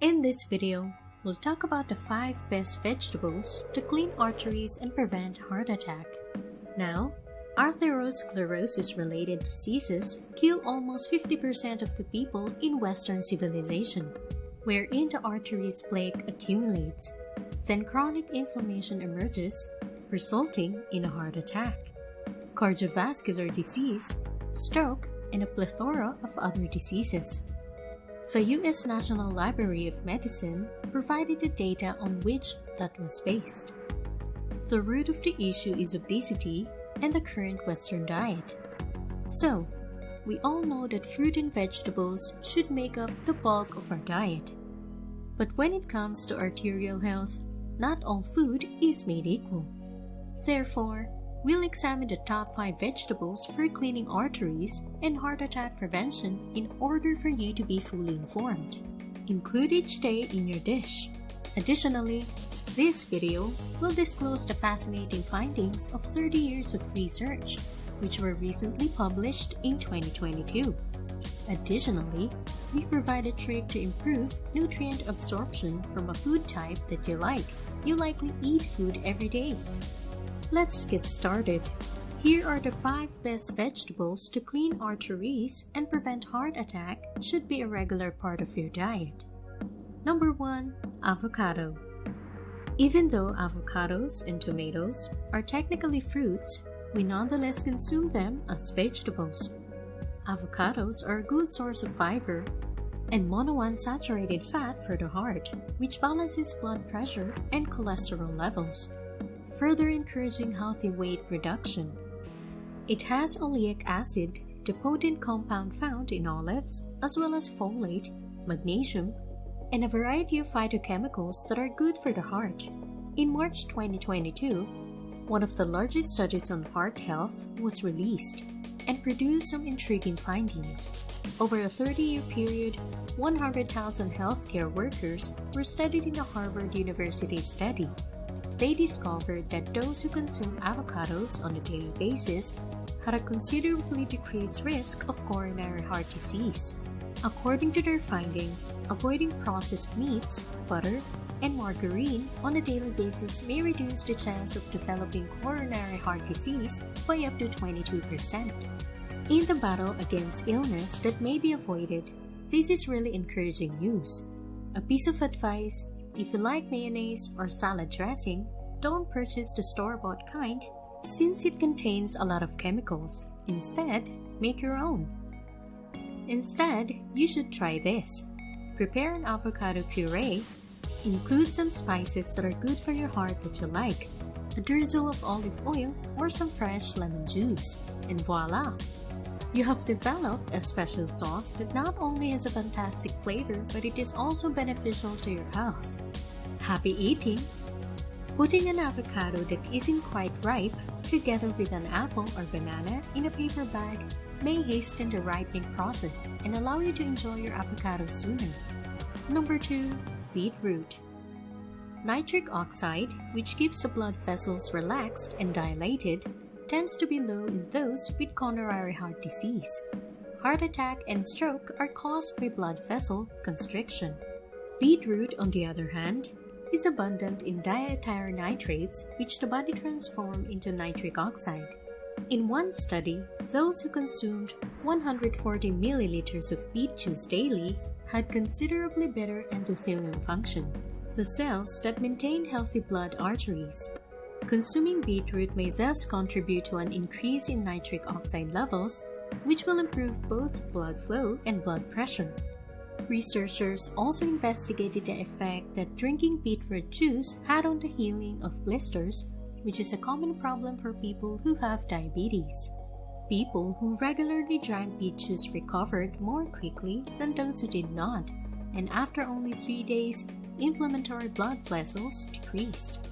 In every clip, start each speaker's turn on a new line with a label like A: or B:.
A: In this video, we'll talk about the 5 best vegetables to clean arteries and prevent heart attack. Now, atherosclerosis-related diseases kill almost 50% of the people in Western civilization, wherein the arteries plaque accumulates. Then chronic inflammation emerges, resulting in a heart attack, cardiovascular disease, stroke, and a plethora of other diseases. The U.S. National Library of Medicine provided the data on which that was based. The root of the issue is obesity and the current Western diet. So, we all know that fruit and vegetables should make up the bulk of our diet. But when it comes to arterial health, not all food is made equal. Therefore, we'll examine the top 5 vegetables for cleaning arteries and heart attack prevention in order for you to be fully informed. Include each day in your dish. Additionally, this video will disclose the fascinating findings of 30 years of research, which were recently published in 2022. Additionally, we provide a trick to improve nutrient absorption from a food type that you like. You likely eat food every day. Let's get started. Here are the 5 best vegetables to clean arteries and prevent heart attack should be a regular part of your diet. Number 1. Avocado. Even though avocados and tomatoes are technically fruits, we nonetheless consume them as vegetables. Avocados are a good source of fiber and monounsaturated fat for the heart, which balances blood pressure and cholesterol levels, further encouraging healthy weight reduction. It has oleic acid, the potent compound found in olives, as well as folate, magnesium, and a variety of phytochemicals that are good for the heart. In March 2022, one of the largest studies on heart health was released and produced some intriguing findings. Over a 30-year period, 100,000 healthcare workers were studied in a Harvard University study. They discovered that those who consume avocados on a daily basis had a considerably decreased risk of coronary heart disease. According to their findings, avoiding processed meats, butter, and margarine on a daily basis may reduce the chance of developing coronary heart disease by up to 22%. In the battle against illness that may be avoided, this is really encouraging news. A piece of advice: if you like mayonnaise or salad dressing, don't purchase the store-bought kind since it contains a lot of chemicals. Instead, make your own. Instead, you should try this. Prepare an avocado puree. Include some spices that are good for your heart that you like, a drizzle of olive oil or some fresh lemon juice, and voila! You have developed a special sauce that not only has a fantastic flavor, but it is also beneficial to your health. Happy eating! Putting an avocado that isn't quite ripe together with an apple or banana in a paper bag may hasten the ripening process and allow you to enjoy your avocado sooner. Number 2. Beetroot. Nitric oxide, which keeps the blood vessels relaxed and dilated, tends to be low in those with coronary heart disease. Heart attack and stroke are caused by blood vessel constriction. Beetroot, on the other hand, is abundant in diethyl nitrates, which the body transforms into nitric oxide. In one study, those who consumed 140 milliliters of beet juice daily had considerably better endothelium function, the cells that maintain healthy blood arteries. Consuming beetroot may thus contribute to an increase in nitric oxide levels, which will improve both blood flow and blood pressure. Researchers also investigated the effect that drinking beetroot juice had on the healing of blisters, which is a common problem for people who have diabetes. People who regularly drank beet juice recovered more quickly than those who did not, and after only 3 days, inflammatory blood vessels decreased.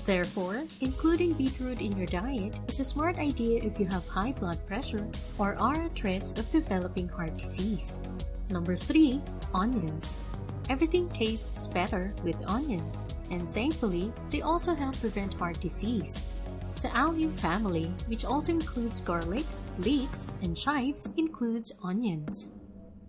A: Therefore, including beetroot in your diet is a smart idea if you have high blood pressure or are at risk of developing heart disease. Number 3. Onions. Everything tastes better with onions, and thankfully, they also help prevent heart disease. The allium family, which also includes garlic, leeks, and chives, includes onions.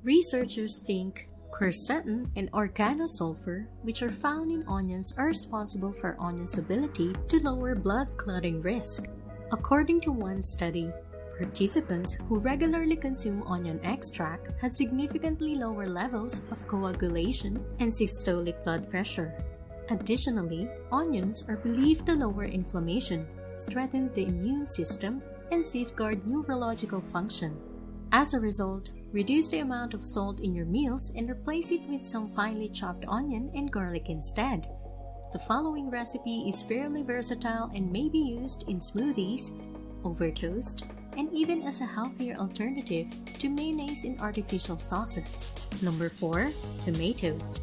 A: Researchers think Quercetin and organosulfur, which are found in onions, are responsible for onions' ability to lower blood clotting risk. According to one study, participants who regularly consume onion extract had significantly lower levels of coagulation and systolic blood pressure. Additionally, onions are believed to lower inflammation, strengthen the immune system, and safeguard neurological function. As a result, reduce the amount of salt in your meals and replace it with some finely chopped onion and garlic instead. The following recipe is fairly versatile and may be used in smoothies, over toast, and even as a healthier alternative to mayonnaise in artificial sauces. Number 4. Tomatoes.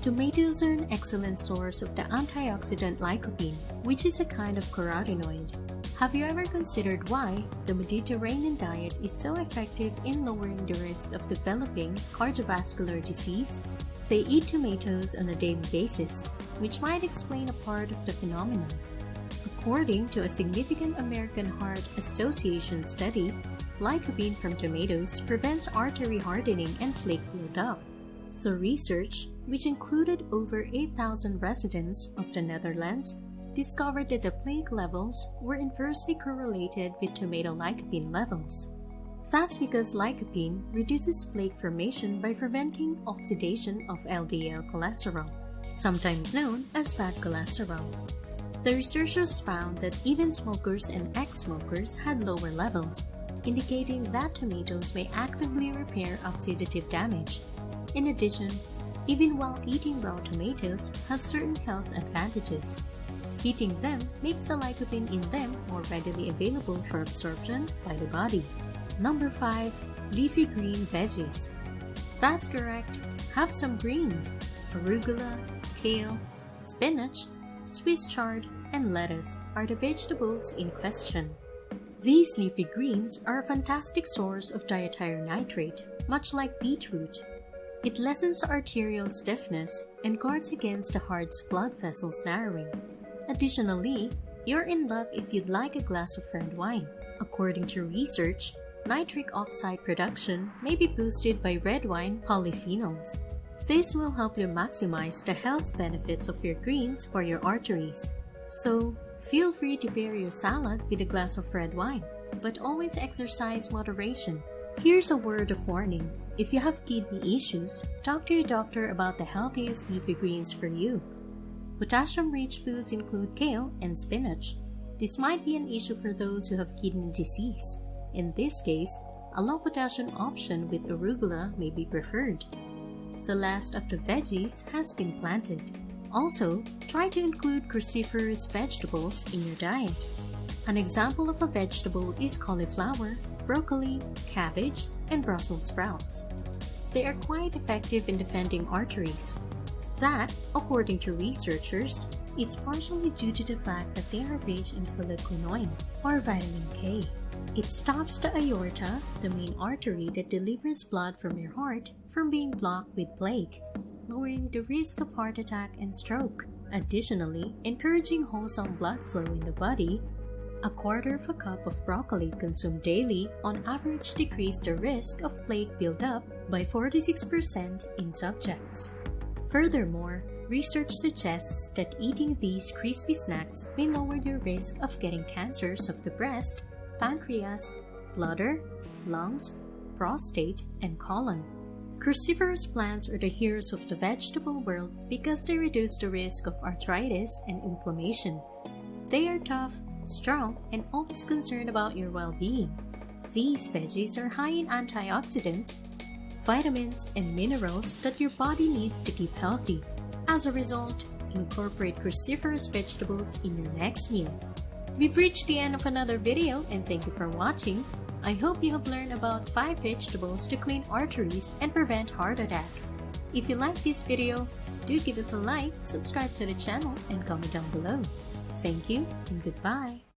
A: Tomatoes are an excellent source of the antioxidant lycopene, which is a kind of carotenoid. Have you ever considered why the Mediterranean diet is so effective in lowering the risk of developing cardiovascular disease? They eat tomatoes on a daily basis, which might explain a part of the phenomenon. According to a significant American Heart Association study, lycopene from tomatoes prevents artery hardening and plaque buildup. The research, which included over 8,000 residents of the Netherlands, discovered that the plaque levels were inversely correlated with tomato lycopene levels. That's because lycopene reduces plaque formation by preventing oxidation of LDL cholesterol, sometimes known as bad cholesterol. The researchers found that even smokers and ex-smokers had lower levels, indicating that tomatoes may actively repair oxidative damage. In addition, even while eating raw tomatoes has certain health advantages. Heating them makes the lycopene in them more readily available for absorption by the body. Number 5. Leafy green veggies. That's correct. Have some greens: arugula, kale, spinach, Swiss chard, and lettuce are the vegetables in question. These leafy greens are a fantastic source of dietary nitrate, much like beetroot. It lessens arterial stiffness and guards against the heart's blood vessels narrowing. Additionally, you're in luck if you'd like a glass of red wine. According to research, nitric oxide production may be boosted by red wine polyphenols. This will help you maximize the health benefits of your greens for your arteries. So, feel free to pair your salad with a glass of red wine, but always exercise moderation. Here's a word of warning. If you have kidney issues, talk to your doctor about the healthiest leafy greens for you. Potassium-rich foods include kale and spinach. This might be an issue for those who have kidney disease. In this case, a low-potassium option with arugula may be preferred. The last of the veggies has been planted. Also, try to include cruciferous vegetables in your diet. An example of a vegetable is cauliflower, broccoli, cabbage, and Brussels sprouts. They are quite effective in defending arteries. That, according to researchers, is partially due to the fact that they are rich in phytoquinoline, or vitamin K. It stops the aorta, the main artery that delivers blood from your heart, from being blocked with plaque, lowering the risk of heart attack and stroke. Additionally, encouraging wholesome blood flow in the body, a quarter of a cup of broccoli consumed daily on average decreased the risk of plaque buildup by 46% in subjects. Furthermore, research suggests that eating these crispy snacks may lower your risk of getting cancers of the breast, pancreas, bladder, lungs, prostate, and colon. Cruciferous plants are the heroes of the vegetable world because they reduce the risk of arthritis and inflammation. They are tough, strong, and always concerned about your well-being. These veggies are high in antioxidants, vitamins, and minerals that your body needs to keep healthy. As a result, incorporate cruciferous vegetables in your next meal. We've reached the end of another video and thank you for watching. I hope you have learned about 5 vegetables to clean arteries and prevent heart attack. If you like this video, do give us a like, subscribe to the channel, and comment down below. Thank you and goodbye.